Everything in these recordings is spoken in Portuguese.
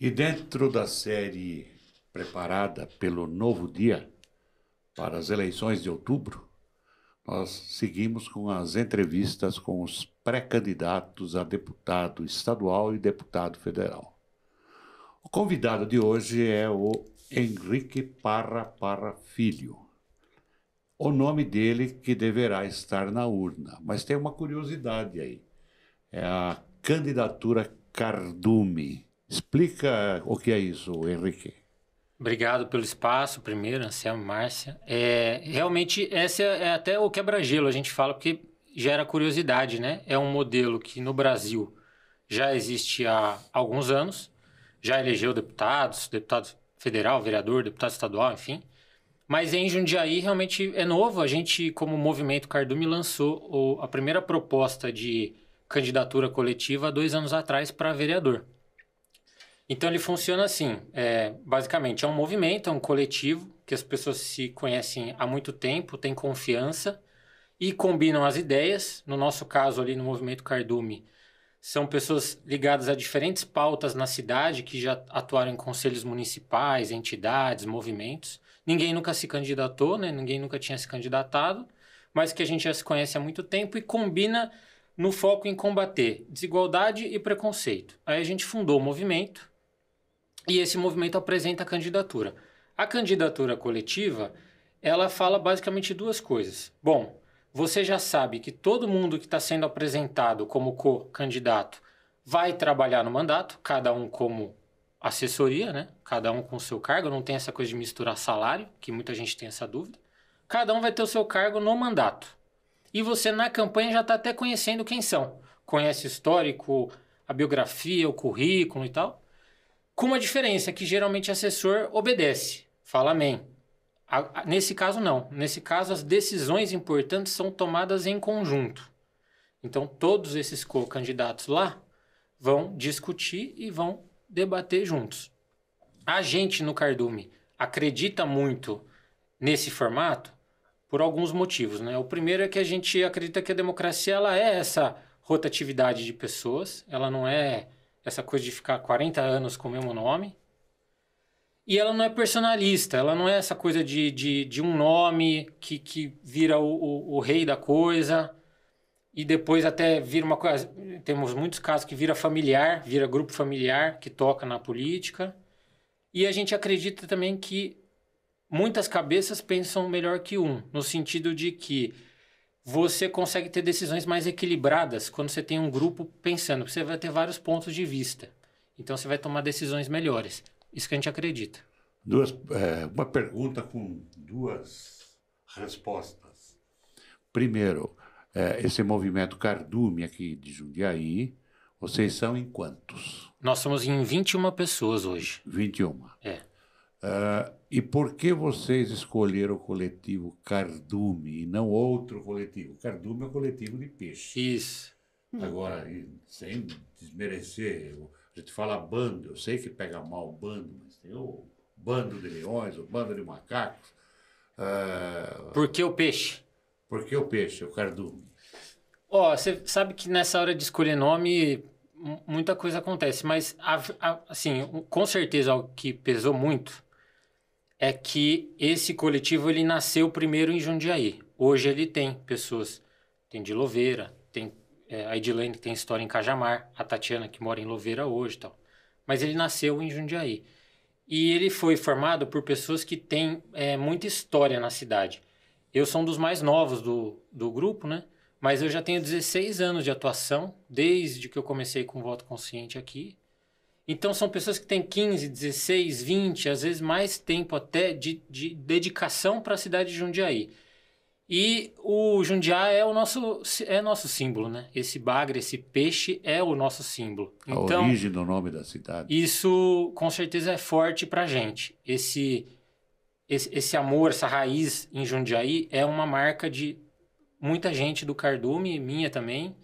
E dentro da série preparada pelo Novo Dia para as eleições de outubro, nós seguimos com as entrevistas com os pré-candidatos a deputado estadual e deputado federal. O convidado de hoje é o Henrique Parra Filho. O nome dele que deverá estar na urna, mas tem uma curiosidade aí. É a candidatura Cardume. Explica o que é isso, Henrique. Obrigado pelo espaço, primeiro, Anselmo, Márcia. Realmente, esse é até o quebra-gelo, a gente fala, porque gera curiosidade, né? É um modelo que no Brasil já existe há alguns anos, já elegeu deputados, deputado federal, vereador, deputado estadual, enfim. Mas em Jundiaí realmente é novo. A gente, como Movimento Cardume, lançou a primeira proposta de candidatura coletiva há 2 anos atrás para vereador. Então ele funciona assim, basicamente é um movimento, é um coletivo, que as pessoas se conhecem há muito tempo, têm confiança e combinam as ideias. No nosso caso ali no Movimento Cardume, são pessoas ligadas a diferentes pautas na cidade, que já atuaram em conselhos municipais, entidades, movimentos. Ninguém nunca se candidatou, né? Ninguém nunca tinha se candidatado, mas que a gente já se conhece há muito tempo e combina no foco em combater desigualdade e preconceito. Aí a gente fundou o movimento e esse movimento apresenta a candidatura. A candidatura coletiva, ela fala basicamente 2 coisas. Bom, você já sabe que todo mundo que está sendo apresentado como co-candidato vai trabalhar no mandato, cada um como assessoria, né? Cada um com o seu cargo, não tem essa coisa de misturar salário, que muita gente tem essa dúvida. Cada um vai ter o seu cargo no mandato. E você na campanha já está até conhecendo quem são. Conhece o histórico, a biografia, o currículo e tal. Com uma diferença que geralmente o assessor obedece, fala amém. Nesse caso não. Nesse caso as decisões importantes são tomadas em conjunto. Então todos esses co-candidatos lá vão discutir e vão debater juntos. A gente no Cardume acredita muito nesse formato por alguns motivos, né? O primeiro é que a gente acredita que a democracia ela é essa rotatividade de pessoas, ela não é essa coisa de ficar 40 anos com o mesmo nome. E ela não é personalista, ela não é essa coisa de um nome que vira o rei da coisa e depois até vira uma coisa... Temos muitos casos que vira familiar, vira grupo familiar que toca na política. E a gente acredita também que muitas cabeças pensam melhor que um, no sentido de que você consegue ter decisões mais equilibradas quando você tem um grupo pensando. Você vai ter vários pontos de vista. Então você vai tomar decisões melhores. Isso que a gente acredita. Uma pergunta com 2 respostas. Primeiro, esse movimento Cardume aqui de Jundiaí, vocês são em quantos? Nós somos em 21 pessoas hoje. 21. E por que vocês escolheram o coletivo Cardume e não outro coletivo? Cardume é o coletivo de peixe. Isso. Agora, sem desmerecer, a gente fala bando, eu sei que pega mal o bando, mas tem o bando de leões, o bando de macacos. Por que o peixe? Por que o peixe, o Cardume? Você sabe que nessa hora de escolher nome, muita coisa acontece, mas assim, com certeza o que pesou muito é que esse coletivo ele nasceu primeiro em Jundiaí. Hoje ele tem pessoas, tem de Louveira, tem a Edilene que tem história em Cajamar, a Tatiana que mora em Louveira hoje e tal. Mas ele nasceu em Jundiaí. E ele foi formado por pessoas que têm muita história na cidade. Eu sou um dos mais novos do grupo, né? Mas eu já tenho 16 anos de atuação, desde que eu comecei com o voto consciente aqui. Então são pessoas que têm 15, 16, 20, às vezes mais tempo até de dedicação para a cidade de Jundiaí. E o Jundiá é nosso símbolo, né? Esse bagre, esse peixe é o nosso símbolo. Então, a origem do nome da cidade. Isso com certeza é forte pra gente. Esse amor, essa raiz em Jundiaí é uma marca de muita gente do Cardume, minha também.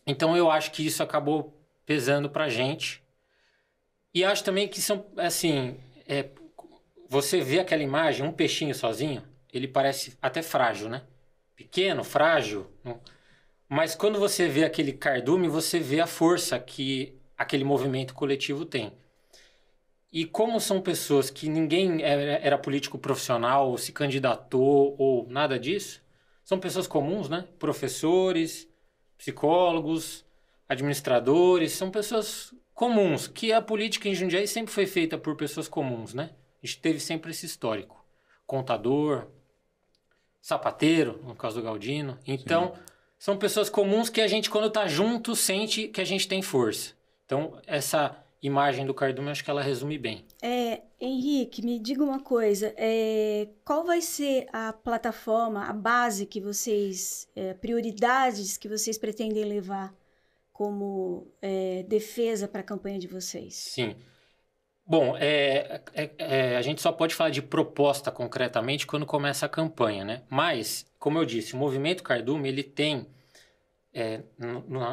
Então eu acho que isso acabou pesando pra gente. E acho também que são, assim, você vê aquela imagem, um peixinho sozinho, ele parece até frágil, né? Pequeno, frágil. Mas quando você vê aquele cardume, você vê a força que aquele movimento coletivo tem. E como são pessoas que ninguém era político profissional, ou se candidatou, ou nada disso, são pessoas comuns, né? Professores, psicólogos, administradores, são pessoas comuns, que a política em Jundiaí sempre foi feita por pessoas comuns, né? A gente teve sempre esse histórico. Contador, sapateiro, no caso do Galdino. Então, Sim. são pessoas comuns que a gente, quando tá junto, sente que a gente tem força. Então, essa imagem do Cardume, eu acho que ela resume bem. Henrique, me diga uma coisa, qual vai ser a plataforma, a base que vocês, prioridades que vocês pretendem levar como defesa para a campanha de vocês? Sim. Bom, a gente só pode falar de proposta concretamente quando começa a campanha, né? Mas, como eu disse, o movimento Cardume, ele tem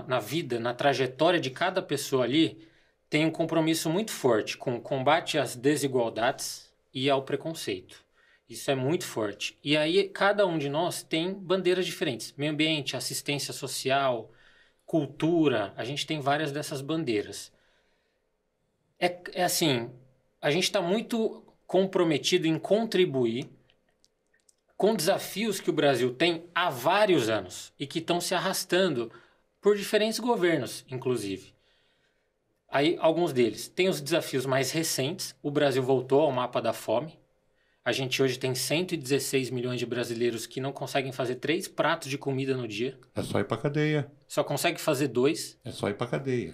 na vida, na trajetória de cada pessoa ali, tem um compromisso muito forte com o combate às desigualdades e ao preconceito. Isso é muito forte. E aí, cada um de nós tem bandeiras diferentes. Meio ambiente, assistência social, cultura, a gente tem várias dessas bandeiras. Assim, a gente está muito comprometido em contribuir com desafios que o Brasil tem há vários anos e que estão se arrastando por diferentes governos, inclusive. Aí, alguns deles. Tem os desafios mais recentes. O Brasil voltou ao mapa da fome. A gente hoje tem 116 milhões de brasileiros que não conseguem fazer 3 pratos de comida no dia. É só ir pra cadeia. Só consegue fazer 2. É só ir pra cadeia.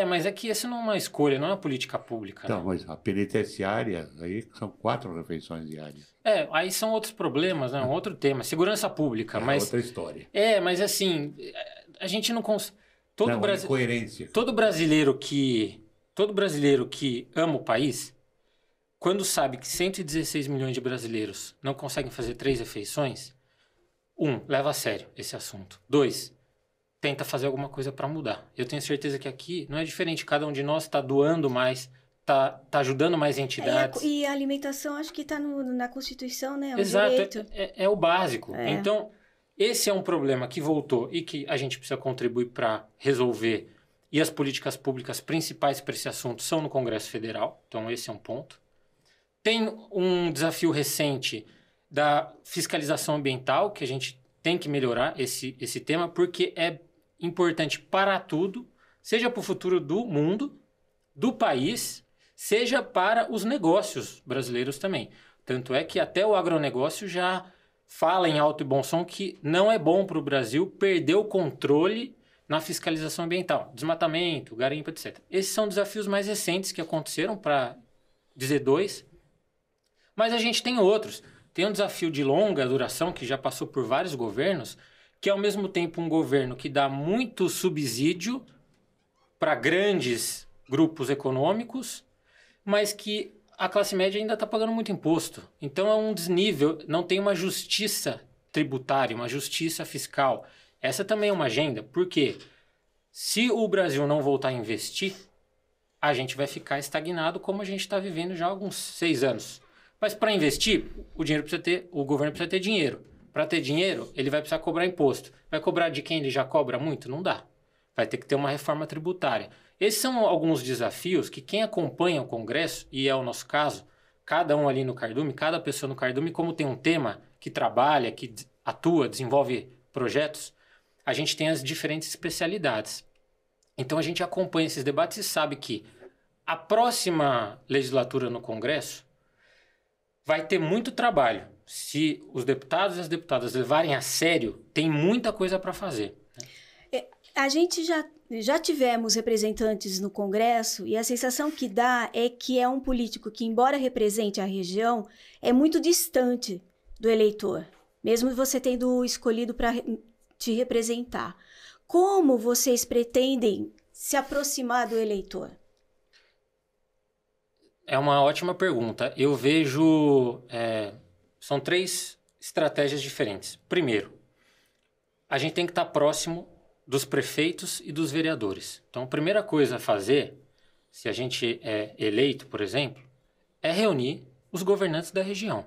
Mas é que isso não é uma escolha, não é uma política pública. Então, né? mas a penitenciária, aí são 4 refeições diárias. Aí são outros problemas, né? Um outro tema. Segurança pública, mas... outra história. Mas assim, a gente não consegue... Incoerência. Todo brasileiro que ama o país, quando sabe que 116 milhões de brasileiros não conseguem fazer 3 refeições, leva a sério esse assunto. 2, tenta fazer alguma coisa para mudar. Eu tenho certeza que aqui não é diferente. Cada um de nós está doando mais, tá ajudando mais entidades. E a alimentação acho que está na Constituição, né? É um Exato, direito. é o básico. Então, esse é um problema que voltou e que a gente precisa contribuir para resolver. E as políticas públicas principais para esse assunto são no Congresso Federal. Então, esse é um ponto. Tem um desafio recente da fiscalização ambiental, que a gente tem que melhorar esse tema, porque é importante para tudo, seja para o futuro do mundo, do país, seja para os negócios brasileiros também. Tanto é que até o agronegócio já fala em alto e bom som que não é bom para o Brasil perder o controle na fiscalização ambiental. Desmatamento, garimpo, etc. Esses são desafios mais recentes que aconteceram, para dizer 2. Mas a gente tem outros. Tem um desafio de longa duração que já passou por vários governos, que é ao mesmo tempo um governo que dá muito subsídio para grandes grupos econômicos, mas que a classe média ainda está pagando muito imposto. Então é um desnível, não tem uma justiça tributária, uma justiça fiscal. Essa também é uma agenda, porque se o Brasil não voltar a investir, a gente vai ficar estagnado como a gente está vivendo já há alguns 6 anos. Mas para investir, o governo precisa ter dinheiro. Para ter dinheiro, ele vai precisar cobrar imposto. Vai cobrar de quem ele já cobra muito? Não dá. Vai ter que ter uma reforma tributária. Esses são alguns desafios que quem acompanha o Congresso, e é o nosso caso, cada um ali no Cardume, cada pessoa no Cardume, como tem um tema que trabalha, que atua, desenvolve projetos, a gente tem as diferentes especialidades. Então a gente acompanha esses debates e sabe que a próxima legislatura no Congresso vai ter muito trabalho. Se os deputados e as deputadas levarem a sério, tem muita coisa para fazer. A gente já tivemos representantes no Congresso e a sensação que dá é que é um político que, embora represente a região, é muito distante do eleitor, mesmo você tendo escolhido para te representar. Como vocês pretendem se aproximar do eleitor? É uma ótima pergunta. Eu vejo... são 3 estratégias diferentes. Primeiro, a gente tem que estar próximo dos prefeitos e dos vereadores. Então, a primeira coisa a fazer, se a gente é eleito, por exemplo, é reunir os governantes da região.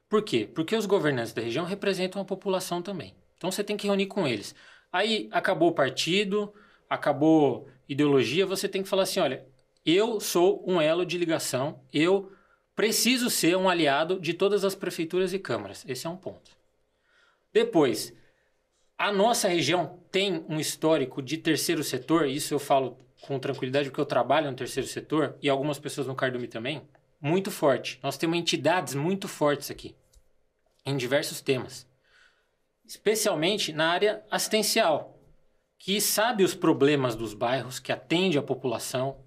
Por quê? Porque os governantes da região representam a população também. Então, você tem que reunir com eles. Aí, acabou o partido, acabou ideologia, você tem que falar assim, olha, Eu sou um elo de ligação, eu preciso ser um aliado de todas as prefeituras e câmaras. Esse é um ponto. Depois, a nossa região tem um histórico de terceiro setor, isso eu falo com tranquilidade porque eu trabalho no terceiro setor e algumas pessoas no Cardume também, muito forte. Nós temos entidades muito fortes aqui, em diversos temas. Especialmente na área assistencial, que sabe os problemas dos bairros, que atende a população.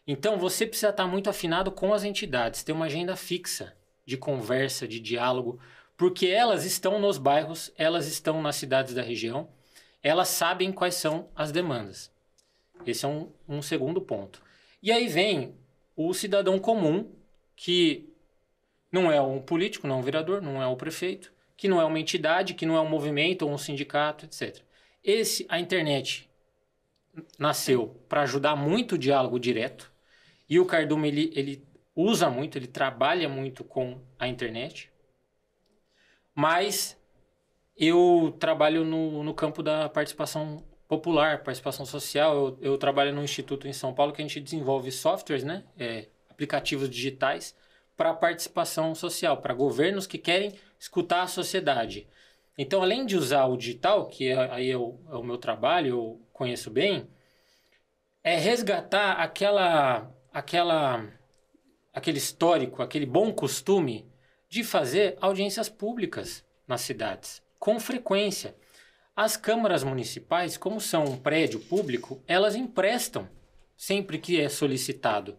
Então, você precisa estar muito afinado com as entidades, ter uma agenda fixa de conversa, de diálogo, porque elas estão nos bairros, elas estão nas cidades da região, elas sabem quais são as demandas. Esse é um segundo ponto. E aí vem o cidadão comum, que não é um político, não é um vereador, não é o prefeito, que não é uma entidade, que não é um movimento ou um sindicato, etc. A internet nasceu para ajudar muito o diálogo direto, e o Cardume ele usa muito, ele trabalha muito com a internet, mas eu trabalho no campo da participação popular, participação social. Eu trabalho num instituto em São Paulo que a gente desenvolve softwares, né? Aplicativos digitais para participação social, para governos que querem escutar a sociedade. Então, além de usar o digital, que aí é o meu trabalho, eu conheço bem, é resgatar aquele histórico, aquele bom costume de fazer audiências públicas nas cidades, com frequência. As câmaras municipais, como são um prédio público, elas emprestam sempre que é solicitado.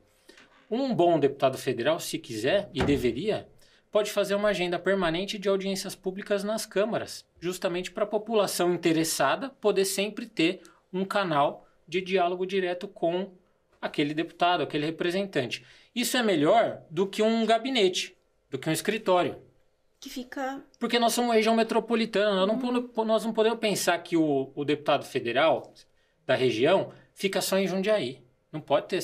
Um bom deputado federal, se quiser e deveria, pode fazer uma agenda permanente de audiências públicas nas câmaras, justamente para a população interessada poder sempre ter um canal de diálogo direto com aquele deputado, aquele representante. Isso é melhor do que um gabinete, do que um escritório. Que fica... Porque nós somos uma região metropolitana, nós não podemos pensar que o deputado federal da região fica só em Jundiaí. Não pode ter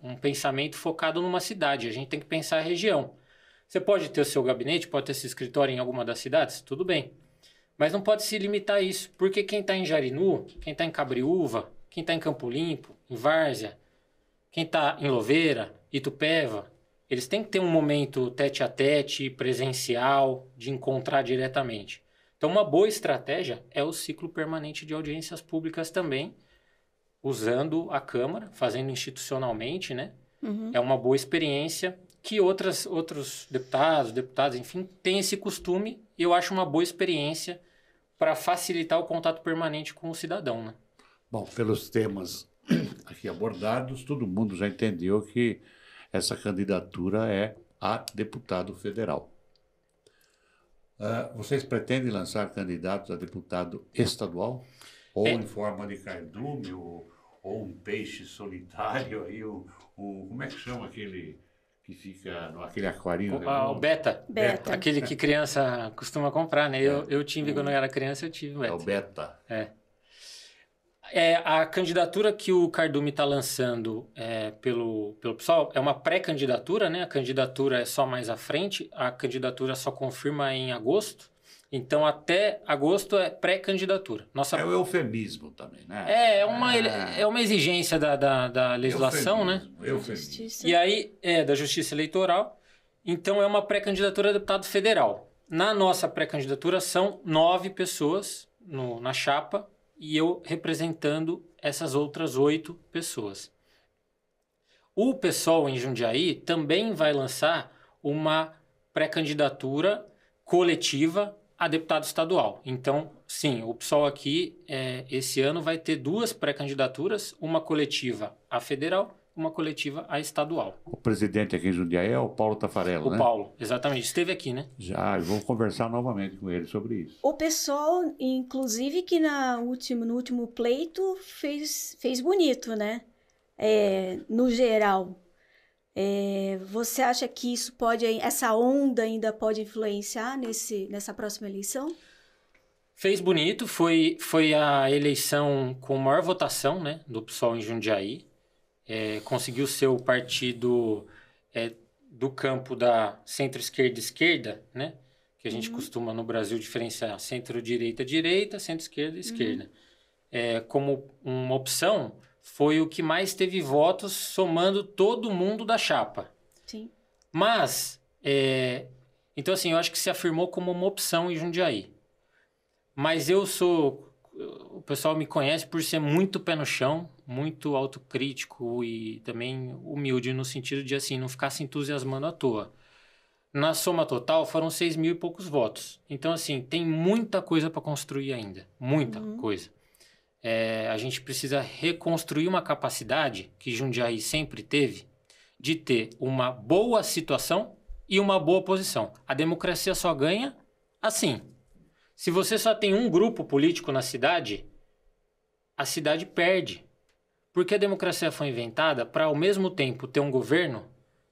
um pensamento focado numa cidade, a gente tem que pensar a região. Você pode ter o seu gabinete, pode ter seu escritório em alguma das cidades, tudo bem. Mas não pode se limitar a isso, porque quem está em Jarinu, quem está em Cabriúva, quem está em Campo Limpo, em Várzea, quem está em Louveira, Itupeva, eles têm que ter um momento tete-a-tete, presencial, de encontrar diretamente. Então, uma boa estratégia é o ciclo permanente de audiências públicas também, usando a Câmara, fazendo institucionalmente, né? Uhum. É uma boa experiência que outros deputados, enfim, têm esse costume, e eu acho uma boa experiência para facilitar o contato permanente com o cidadão, né? Bom, pelos temas aqui abordados, todo mundo já entendeu que essa candidatura é a deputado federal. Vocês pretendem lançar candidatos a deputado estadual? Ou em forma de cardume, ou um peixe solitário, aí, como é que chama aquele que fica naquele aquarinho? O Beta. Beta. Aquele que criança costuma comprar, né? Eu tive, quando eu era criança, eu tive o Beta. É o Beta. A candidatura que o Cardume está lançando pelo PSOL é uma pré-candidatura, né? A candidatura é só mais à frente, a candidatura só confirma em agosto. Então, até agosto é pré-candidatura. É o eufemismo também, né? É uma exigência da legislação, né? Eufemismo. E aí, da Justiça Eleitoral. Então, é uma pré-candidatura a deputado federal. Na nossa pré-candidatura, são 9 pessoas na chapa, e eu representando essas outras 8 pessoas. O PSOL em Jundiaí também vai lançar uma pré-candidatura coletiva a deputado estadual. Então, sim, o PSOL aqui, esse ano, vai ter 2 pré-candidaturas, uma coletiva a federal, uma coletiva a estadual. O presidente aqui em Jundiaí é o Paulo Tafarella, né? O Paulo, exatamente. Esteve aqui, né? Já, eu vou conversar novamente com ele sobre isso. O pessoal, inclusive, que no último pleito fez bonito, né? No geral. Você acha que essa onda ainda pode influenciar nessa próxima eleição? Fez bonito, foi a eleição com maior votação, né, do PSOL em Jundiaí. Conseguiu ser o partido do campo da centro-esquerda e esquerda, né? Que a gente costuma no Brasil diferenciar centro-direita, direita, centro-esquerda e esquerda. Como uma opção, foi o que mais teve votos, somando todo mundo da chapa. Sim. Mas, então assim, eu acho que se afirmou como uma opção em Jundiaí. Mas o pessoal me conhece por ser muito pé no chão, muito autocrítico e também humilde no sentido de, assim, não ficar se entusiasmando à toa. Na soma total, foram 6 mil e poucos votos. Então, assim, tem muita coisa para construir ainda. Muita coisa. A gente precisa reconstruir uma capacidade que Jundiaí sempre teve de ter uma boa situação e uma boa posição. A democracia só ganha assim. Se você só tem um grupo político na cidade, a cidade perde. Porque a democracia foi inventada para, ao mesmo tempo, ter um governo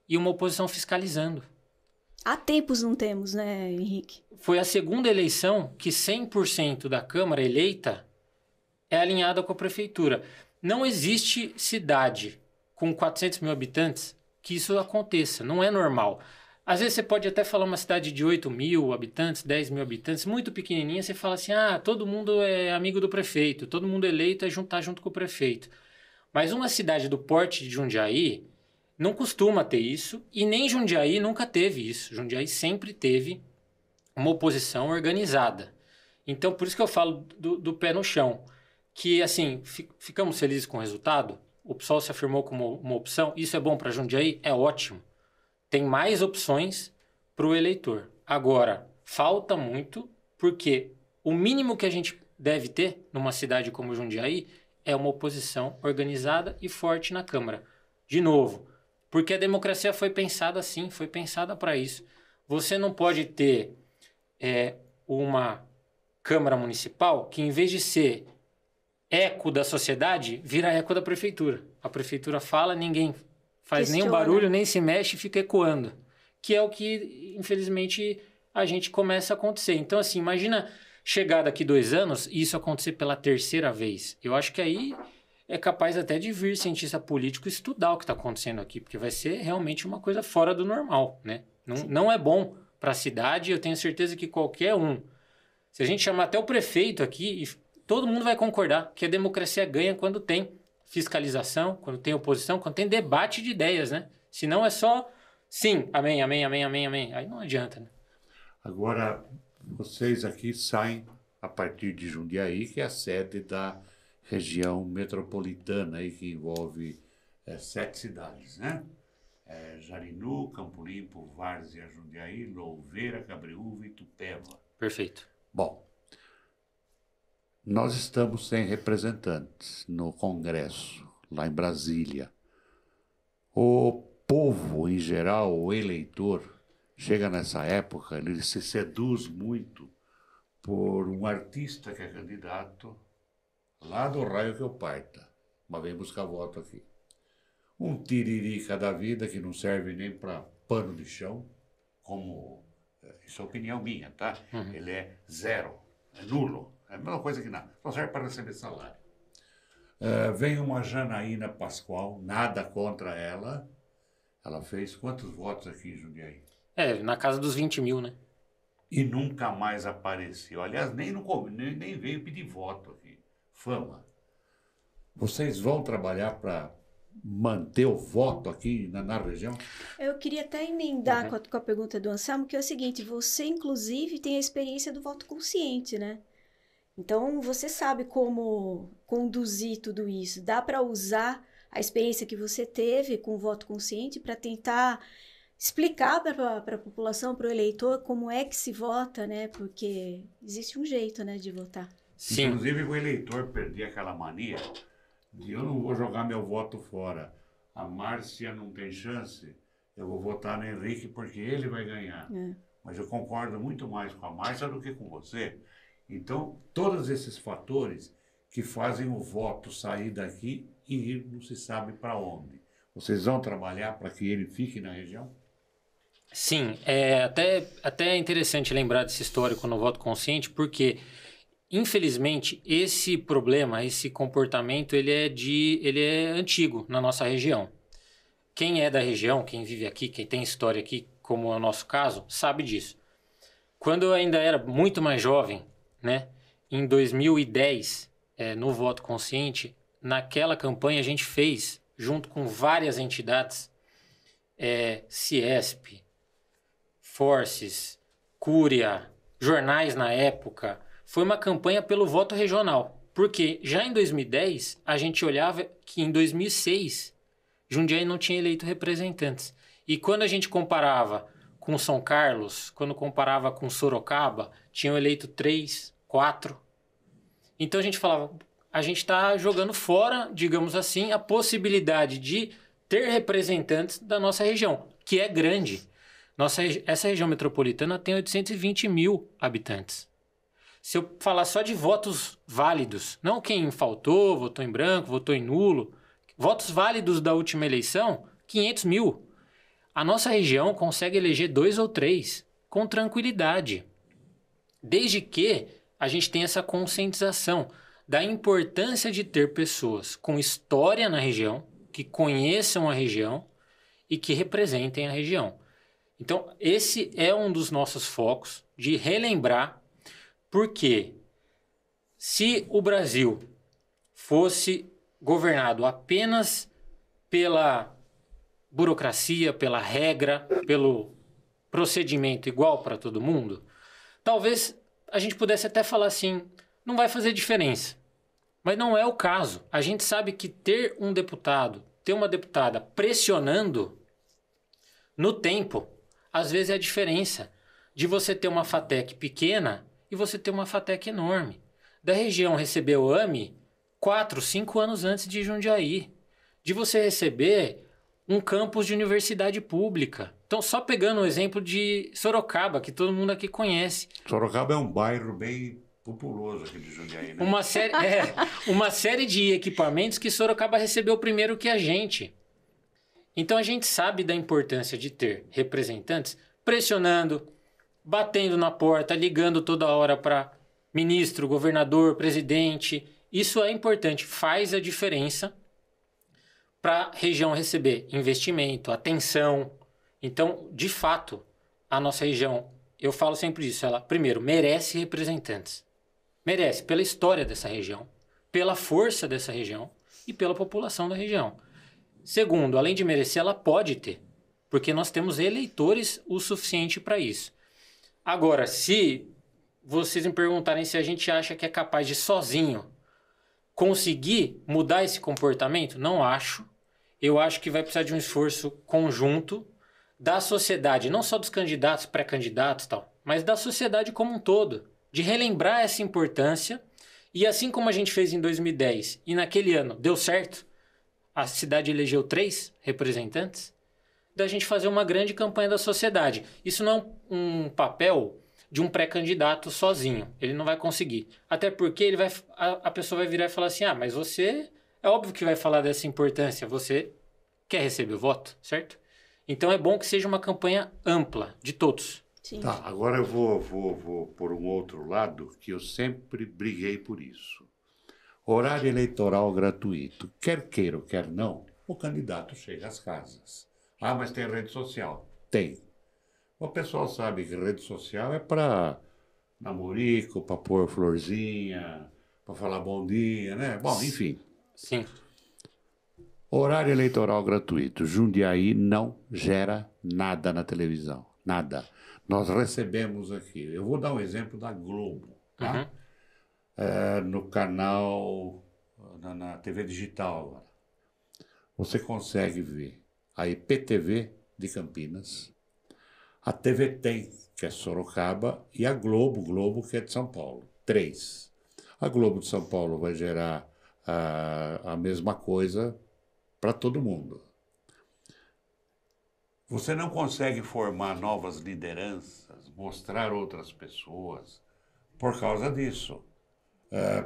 e uma oposição fiscalizando. Há tempos não temos, né, Henrique? Foi a segunda eleição que 100% da Câmara eleita é alinhada com a prefeitura. Não existe cidade com 400 mil habitantes que isso aconteça. Não é normal. Às vezes você pode até falar uma cidade de 8 mil habitantes, 10 mil habitantes, muito pequenininha, você fala assim, todo mundo é amigo do prefeito, todo mundo eleito é juntar junto com o prefeito. Mas uma cidade do porte de Jundiaí não costuma ter isso e nem Jundiaí nunca teve isso. Jundiaí sempre teve uma oposição organizada. Então, por isso que eu falo do pé no chão. Que, assim, ficamos felizes com o resultado. O PSOL se afirmou como uma opção. Isso é bom para Jundiaí? É ótimo. Tem mais opções para o eleitor. Agora, falta muito, porque o mínimo que a gente deve ter numa cidade como Jundiaí é uma oposição organizada e forte na Câmara. De novo, porque a democracia foi pensada assim, foi pensada para isso. Você não pode ter uma Câmara Municipal que, em vez de ser eco da sociedade, vira eco da prefeitura. A prefeitura fala, ninguém faz nenhum barulho, nem se mexe e fica ecoando. Que é o que, infelizmente, a gente começa a acontecer. Então, assim, imagina chegar daqui 2 anos e isso acontecer pela 3ª vez. Eu acho que aí é capaz até de vir cientista político estudar o que está acontecendo aqui, porque vai ser realmente uma coisa fora do normal, né? Não é bom para a cidade, eu tenho certeza que qualquer um, se a gente chamar até o prefeito aqui, todo mundo vai concordar que a democracia ganha quando tem fiscalização, quando tem oposição, quando tem debate de ideias, né? Senão é só sim, amém, amém, amém, amém, amém. Aí não adianta, né? Agora, vocês aqui saem a partir de Jundiaí, que é a sede da região metropolitana, aí, que envolve 7 cidades, né? Jarinu, Campo Limpo, Várzea, Jundiaí, Louveira, Cabreúva e Itupeva. Perfeito. Bom, nós estamos sem representantes no Congresso, lá em Brasília. O povo, em geral, o eleitor, chega nessa época, ele se seduz muito por um artista que é candidato lá do raio que eu parta, mas vem buscar voto aqui. Um tiririca da vida que não serve nem para pano de chão, como, isso é opinião minha, tá? Uhum. Ele é zero, é nulo, é a mesma coisa que nada, só serve para receber salário. Vem uma Janaína Pascoal, nada contra ela. Ela fez quantos votos aqui em Jundiaí? Na casa dos 20 mil, né? E nunca mais apareceu. Aliás, nem veio pedir voto aqui. Fama. Vocês vão trabalhar para manter o voto aqui na região? Eu queria até emendar com a pergunta do Anselmo, que é o seguinte, você, inclusive, tem a experiência do voto consciente, né? Então, você sabe como conduzir tudo isso. Dá para usar a experiência que você teve com o voto consciente para tentar explicar para a população, para o eleitor, como é que se vota, né? Porque existe um jeito, né, de votar. Sim. Inclusive, o eleitor perdia aquela mania de eu não vou jogar meu voto fora. A Márcia não tem chance, eu vou votar no Henrique porque ele vai ganhar. Mas eu concordo muito mais com a Márcia do que com você. Então, todos esses fatores que fazem o voto sair daqui e ir não se sabe para onde. Vocês vão trabalhar para que ele fique na região? Sim, até é interessante lembrar desse histórico no voto consciente, porque, infelizmente, esse problema, esse comportamento, ele é antigo na nossa região. Quem é da região, quem vive aqui, quem tem história aqui, como é o nosso caso, sabe disso. Quando eu ainda era muito mais jovem, né, em 2010, no voto consciente, naquela campanha a gente fez, junto com várias entidades, Ciesp, Forces, Cúria, jornais na época, foi uma campanha pelo voto regional. Porque já em 2010, a gente olhava que em 2006, Jundiaí não tinha eleito representantes. E quando a gente comparava com São Carlos, quando comparava com Sorocaba, tinham eleito 3, 4. Então a gente falava, a gente está jogando fora, digamos assim, a possibilidade de ter representantes da nossa região, que é grande. Essa região metropolitana tem 820 mil habitantes. Se eu falar só de votos válidos, não quem faltou, votou em branco, votou em nulo, votos válidos da última eleição, 500 mil. A nossa região consegue eleger 2 ou 3 com tranquilidade. Desde que a gente tenha essa conscientização da importância de ter pessoas com história na região, que conheçam a região e que representem a região. Então, esse é um dos nossos focos de relembrar. Porque se o Brasil fosse governado apenas pela burocracia, pela regra, pelo procedimento igual para todo mundo, talvez a gente pudesse até falar assim, não vai fazer diferença. Mas não é o caso. A gente sabe que ter um deputado, ter uma deputada pressionando no tempo, às vezes é a diferença de você ter uma FATEC pequena e você ter uma FATEC enorme. Da região receber o AME 4, 5 anos antes de Jundiaí. De você receber um campus de universidade pública. Então, só pegando o exemplo de Sorocaba, que todo mundo aqui conhece. Sorocaba é um bairro bem populoso aqui de Jundiaí, né? Uma série de equipamentos que Sorocaba recebeu primeiro que a gente. Então, a gente sabe da importância de ter representantes pressionando, batendo na porta, ligando toda hora para ministro, governador, presidente. Isso é importante, faz a diferença para a região receber investimento, atenção. Então, de fato, a nossa região, eu falo sempre isso, ela, primeiro, merece representantes. Merece pela história dessa região, pela força dessa região e pela população da região. Segundo, além de merecer, ela pode ter, porque nós temos eleitores o suficiente para isso. Agora, se vocês me perguntarem se a gente acha que é capaz de sozinho conseguir mudar esse comportamento, não acho. Eu acho que vai precisar de um esforço conjunto da sociedade, não só dos candidatos, pré-candidatos e tal, mas da sociedade como um todo, de relembrar essa importância. E assim como a gente fez em 2010 e naquele ano deu certo, a cidade elegeu 3 representantes, da gente fazer uma grande campanha da sociedade. Isso não é um papel de um pré-candidato sozinho. Ele não vai conseguir. Até porque a pessoa vai virar e falar assim, mas você, é óbvio que vai falar dessa importância, você quer receber o voto, certo? Então é bom que seja uma campanha ampla, de todos. Sim. Tá, agora eu vou por um outro lado, que eu sempre briguei por isso. Horário eleitoral gratuito. Quer queira ou quer não, o candidato chega às casas. Mas tem rede social? Tem. O pessoal sabe que rede social é para namorico, para pôr florzinha, para falar bom dia, né? Bom, enfim. Sim. Horário eleitoral gratuito. Jundiaí não gera nada na televisão. Nada. Nós recebemos aqui. Eu vou dar um exemplo da Globo, tá? No canal, na TV digital agora. Você consegue ver a IPTV de Campinas, a TV Tem, que é Sorocaba, e a Globo, que é de São Paulo. 3. A Globo de São Paulo vai gerar a mesma coisa para todo mundo. Você não consegue formar novas lideranças, mostrar outras pessoas, por causa disso.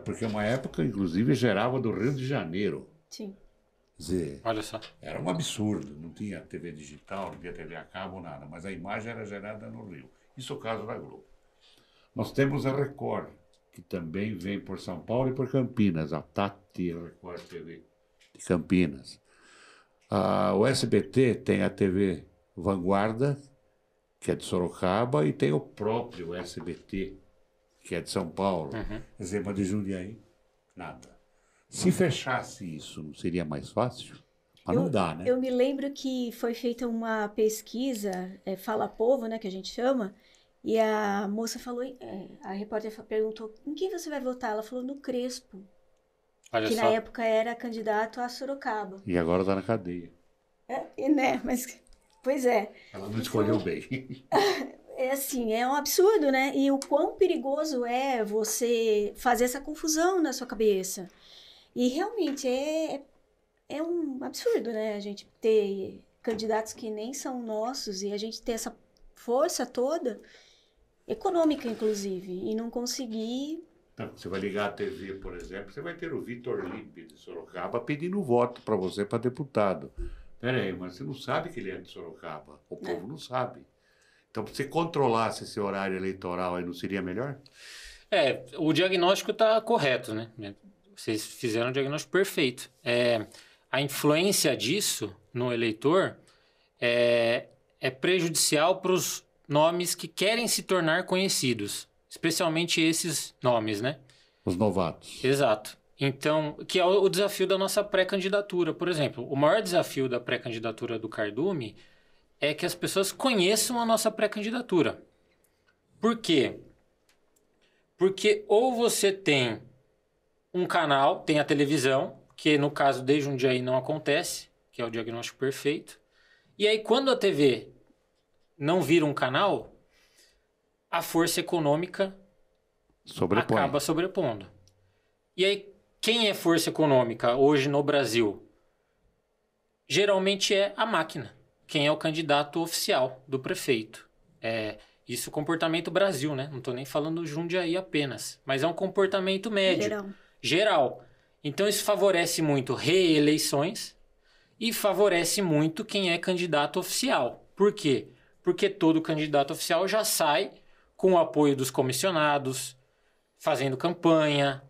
Porque uma época, inclusive, gerava do Rio de Janeiro. Sim. Quer dizer, Olha só. era um absurdo, não tinha TV digital, não tinha TV a cabo, nada, mas a imagem era gerada no Rio. Isso é o caso da Globo. Nós temos a Record, que também vem por São Paulo e por Campinas, a Tati Record TV de Campinas. O SBT tem a TV Vanguarda, que é de Sorocaba, e tem o próprio SBT, que é de São Paulo. Exemplo de Jundiaí, nada. Se fechasse isso, não seria mais fácil? Mas não dá, né? Eu me lembro que foi feita uma pesquisa, Fala Povo, né, que a gente chama, e a moça falou, a repórter perguntou, em quem você vai votar? Ela falou no Crespo, Olha que só. na época era candidato a Sorocaba. E agora está na cadeia. Né, mas, pois é. Ela não escolheu bem. É assim, é um absurdo, né? E o quão perigoso é você fazer essa confusão na sua cabeça. E realmente é um absurdo, né? A gente ter candidatos que nem são nossos e a gente ter essa força toda, econômica inclusive, e não conseguir. Então, você vai ligar a TV, por exemplo, você vai ter o Vitor Lipe de Sorocaba pedindo voto para você para deputado. Peraí, mas você não sabe que ele é de Sorocaba. O povo não sabe. Então, se você controlasse esse horário eleitoral aí, não seria melhor? O diagnóstico está correto, né? Vocês fizeram o diagnóstico perfeito. A influência disso no eleitor é prejudicial para os nomes que querem se tornar conhecidos, especialmente esses nomes, né? Os novatos. Exato. Então, que é o desafio da nossa pré-candidatura. Por exemplo, o maior desafio da pré-candidatura do Cardume é que as pessoas conheçam a nossa pré-candidatura. Por quê? Porque ou você tem um canal, tem a televisão, que no caso de Jundiaí não acontece, que é o diagnóstico perfeito. E aí quando a TV não vira um canal, a força econômica acaba sobrepondo. E aí quem é força econômica hoje no Brasil? Geralmente é a máquina. Quem é o candidato oficial do prefeito. Isso é comportamento Brasil, né? Não estou nem falando Jundiaí apenas, mas é um comportamento médio. Geral. Então isso favorece muito reeleições e favorece muito quem é candidato oficial. Por quê? Porque todo candidato oficial já sai com o apoio dos comissionados, fazendo campanha,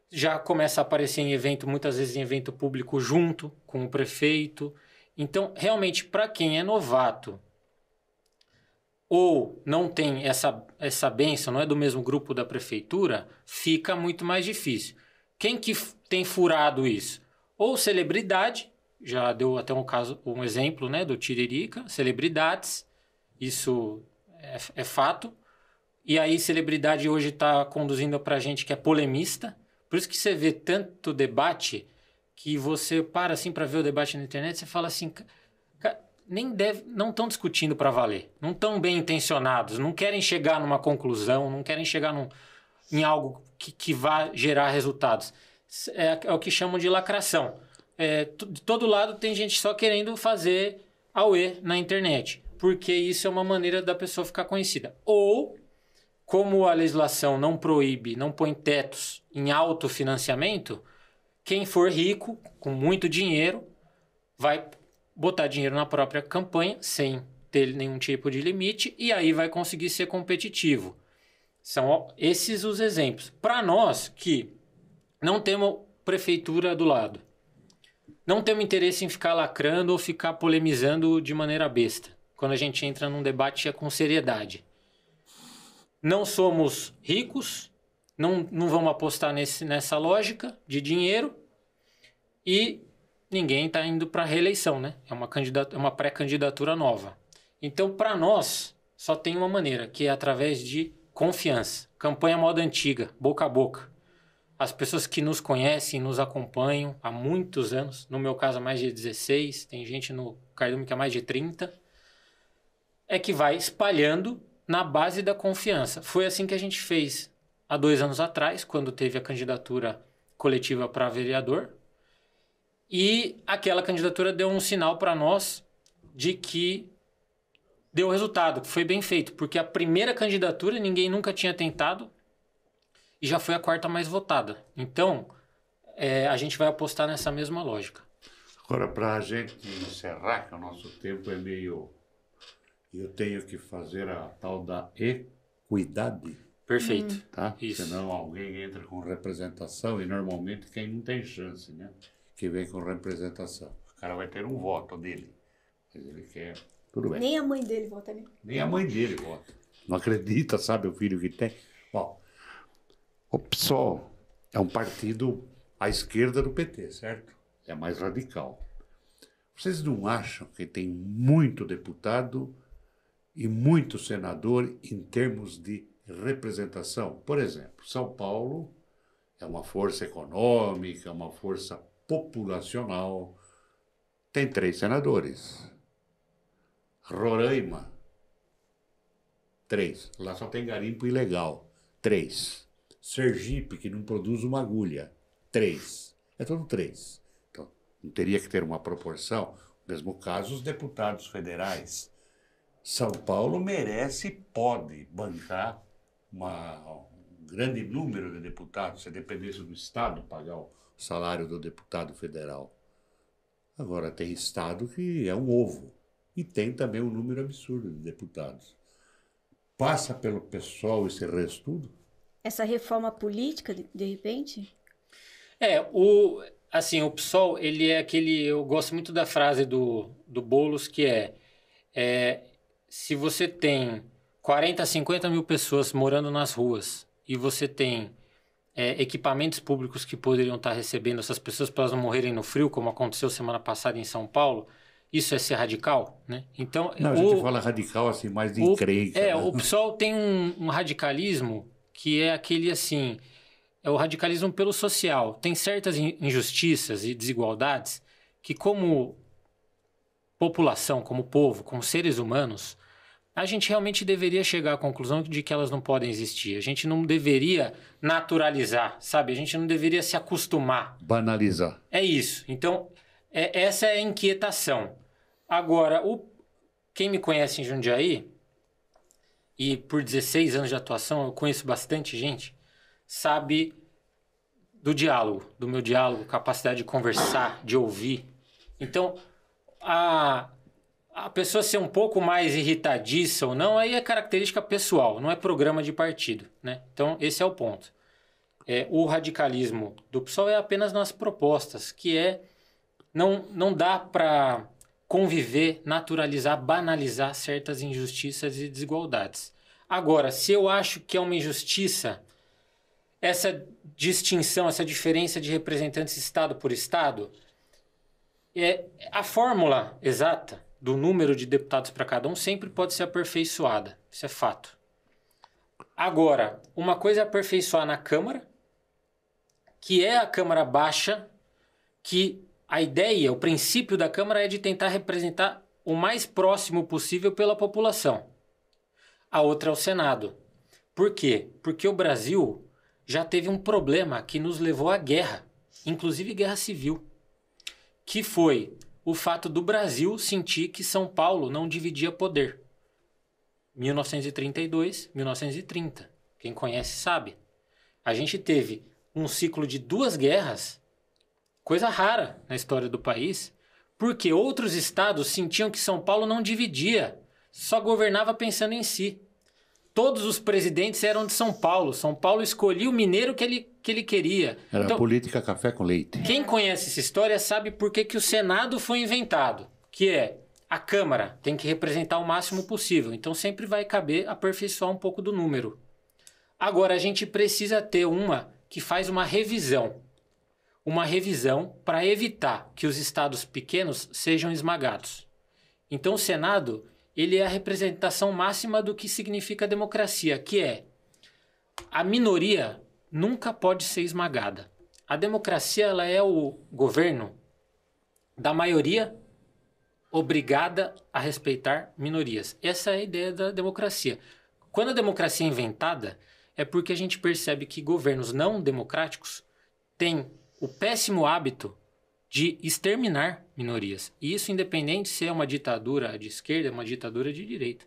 já começa a aparecer em evento, muitas vezes em evento público junto com o prefeito. Então, realmente, para quem é novato ou não tem essa bênção, não é do mesmo grupo da prefeitura, fica muito mais difícil. Quem que tem furado isso? Ou celebridade, já deu até um exemplo, né, do Tiririca, celebridades, isso é fato. E aí, celebridade hoje está conduzindo para gente que é polemista. Por isso que você vê tanto debate que você para assim para ver o debate na internet, você fala assim, não estão discutindo para valer, não estão bem intencionados, não querem chegar numa conclusão, não querem chegar em algo que vá gerar resultados. É o que chamam de lacração. De todo lado tem gente só querendo fazer auê na internet, porque isso é uma maneira da pessoa ficar conhecida. Ou, como a legislação não proíbe, não põe tetos em autofinanciamento, quem for rico, com muito dinheiro, vai botar dinheiro na própria campanha, sem ter nenhum tipo de limite, e aí vai conseguir ser competitivo. São esses os exemplos. Para nós que não temos prefeitura do lado, não temos interesse em ficar lacrando ou ficar polemizando de maneira besta. Quando a gente entra num debate é com seriedade. Não somos ricos, não vamos apostar nessa lógica de dinheiro e ninguém está indo para a reeleição, né? É uma pré-candidatura nova. Então, para nós, só tem uma maneira, que é através de confiança. Campanha moda antiga, boca a boca. As pessoas que nos conhecem, nos acompanham há muitos anos, no meu caso há mais de 16, tem gente no Cardume que há mais de 30, é que vai espalhando na base da confiança. Foi assim que a gente fez há 2 anos atrás, quando teve a candidatura coletiva para vereador. E aquela candidatura deu um sinal para nós de que deu resultado, que foi bem feito. Porque a primeira candidatura ninguém nunca tinha tentado e já foi a 4ª mais votada. Então, a gente vai apostar nessa mesma lógica. Agora, para a gente encerrar, que o nosso tempo é meio... Eu tenho que fazer a tal da equidade. Perfeito. Tá? Isso. Senão alguém entra com representação e normalmente quem não tem chance, né? Que vem com representação. O cara vai ter um voto dele. Mas ele quer... Tudo bem. Nem a mãe dele vota, né? Nem a mãe dele vota. Não acredita, sabe, o filho que tem. Bom, o PSOL é um partido à esquerda do PT, certo? É mais radical. Vocês não acham que tem muito deputado e muito senador em termos de representação? Por exemplo, São Paulo é uma força econômica, uma força populacional, tem 3 senadores. Roraima, 3. Lá só tem garimpo ilegal, 3. Sergipe, que não produz uma agulha, 3. É tudo 3. Então, não teria que ter uma proporção. No mesmo caso, os deputados federais. São Paulo merece e pode bancar um grande número de deputados, se dependesse do Estado pagar o salário do deputado federal. Agora, tem Estado que é um ovo. E tem também um número absurdo de deputados. Passa pelo pessoal esse resto tudo? Essa reforma política, de repente? Assim, o PSOL, ele é aquele... Eu gosto muito da frase do Boulos, que se você tem 40, 50 mil pessoas morando nas ruas e você tem equipamentos públicos que poderiam estar recebendo essas pessoas para elas não morrerem no frio, como aconteceu semana passada em São Paulo, isso é ser radical, né? Então, não, a gente fala radical assim, mais de encrenca. Né? O PSOL tem um radicalismo que é aquele assim... É o radicalismo pelo social. Tem certas injustiças e desigualdades que, como população, como povo, como seres humanos, a gente realmente deveria chegar à conclusão de que elas não podem existir. A gente não deveria naturalizar, sabe? A gente não deveria se acostumar. Banalizar. É isso. Então, essa é a inquietação. Agora, quem me conhece em Jundiaí, e por 16 anos de atuação eu conheço bastante gente, sabe do diálogo, do meu diálogo, capacidade de conversar, de ouvir. Então, a pessoa ser um pouco mais irritadiça ou não, aí é característica pessoal, não é programa de partido, né? Então, esse é o ponto. O radicalismo do PSOL é apenas nas propostas, que não dá para conviver, naturalizar, banalizar certas injustiças e desigualdades. Agora, se eu acho que é uma injustiça essa distinção, essa diferença de representantes estado por estado, a fórmula exata do número de deputados para cada um sempre pode ser aperfeiçoada. Isso é fato. Agora, uma coisa é aperfeiçoar na Câmara, que é a Câmara baixa, que a ideia, o princípio da Câmara é de tentar representar o mais próximo possível pela população. A outra é o Senado. Por quê? Porque o Brasil já teve um problema que nos levou à guerra, inclusive guerra civil, que foi o fato do Brasil sentir que São Paulo não dividia poder. 1932, 1930. Quem conhece sabe. A gente teve um ciclo de 2 guerras, coisa rara na história do país, porque outros estados sentiam que São Paulo não dividia, só governava pensando em si. Todos os presidentes eram de São Paulo. São Paulo escolhia o mineiro que ele queria. Era então, política café com leite. Quem conhece essa história sabe por que o Senado foi inventado, que a Câmara tem que representar o máximo possível. Então sempre vai caber aperfeiçoar um pouco do número. Agora a gente precisa ter uma que faz uma revisão. Uma revisão para evitar que os estados pequenos sejam esmagados. Então o Senado... ele é a representação máxima do que significa democracia, que a minoria nunca pode ser esmagada. A democracia ela é o governo da maioria obrigada a respeitar minorias. Essa é a ideia da democracia. Quando a democracia é inventada, é porque a gente percebe que governos não democráticos têm o péssimo hábito de exterminar minorias. E isso independente se é uma ditadura de esquerda, uma ditadura de direita.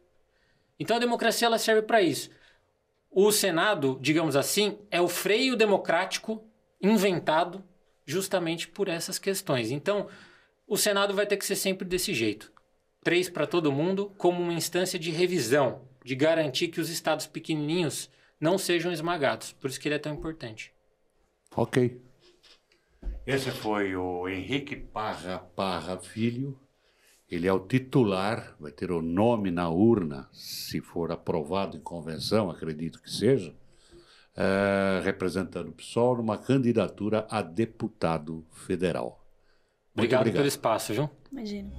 Então a democracia ela serve para isso. O Senado, digamos assim, é o freio democrático inventado justamente por essas questões. Então o Senado vai ter que ser sempre desse jeito. 3 para todo mundo, como uma instância de revisão, de garantir que os estados pequenininhos não sejam esmagados. Por isso que ele é tão importante. Ok. Esse foi o Henrique Parra Filho. Ele é o titular, vai ter o nome na urna, se for aprovado em convenção, acredito que seja, representando o PSOL numa candidatura a deputado federal. Muito Obrigado pelo espaço, João. Imagina.